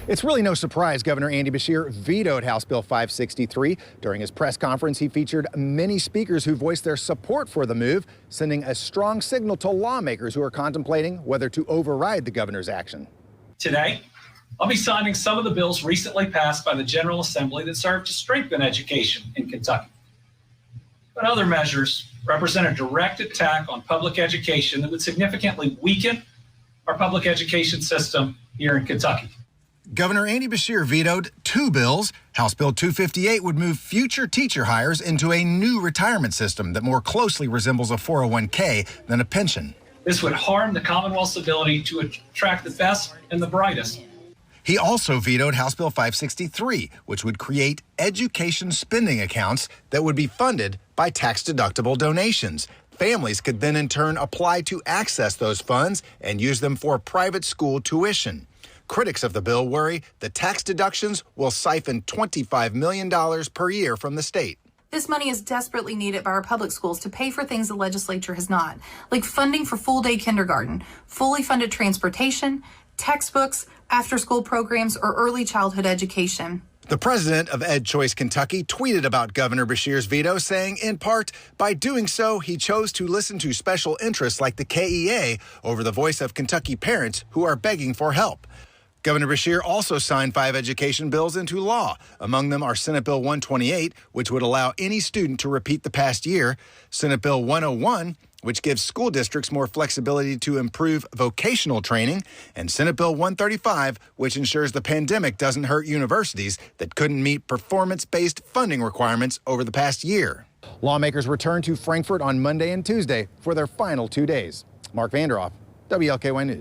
It's really no surprise Governor Andy Beshear vetoed House Bill 563. During his press conference, he featured many speakers who voiced their support for the move, sending a strong signal to lawmakers who are contemplating whether to override the governor's action. Today, I'll be signing some of the bills recently passed by the General Assembly that serve to strengthen education in Kentucky. But other measures represent a direct attack on public education that would significantly weaken our public education system here in Kentucky. Governor Andy Beshear vetoed two bills. House Bill 258 would move future teacher hires into a new retirement system that more closely resembles a 401k than a pension. This would harm the Commonwealth's ability to attract the best and the brightest. He also vetoed House Bill 563, which would create education spending accounts that would be funded by tax-deductible donations. Families could then in turn apply to access those funds and use them for private school tuition. Critics of the bill worry the tax deductions will siphon $25 million per year from the state. This money is desperately needed by our public schools to pay for things the legislature has not, like funding for full-day kindergarten, fully funded transportation, textbooks, after-school programs, or early childhood education. The president of EdChoice Kentucky tweeted about Governor Beshear's veto, saying, in part, by doing so, he chose to listen to special interests like the KEA over the voice of Kentucky parents who are begging for help. Governor Beshear also signed 5 education bills into law. Among them are Senate Bill 128, which would allow any student to repeat the past year, Senate Bill 101, which gives school districts more flexibility to improve vocational training, and Senate Bill 135, which ensures the pandemic doesn't hurt universities that couldn't meet performance-based funding requirements over the past year. Lawmakers return to Frankfort on Monday and Tuesday for their final 2 days. Mark Vanderhoff, WLKY News.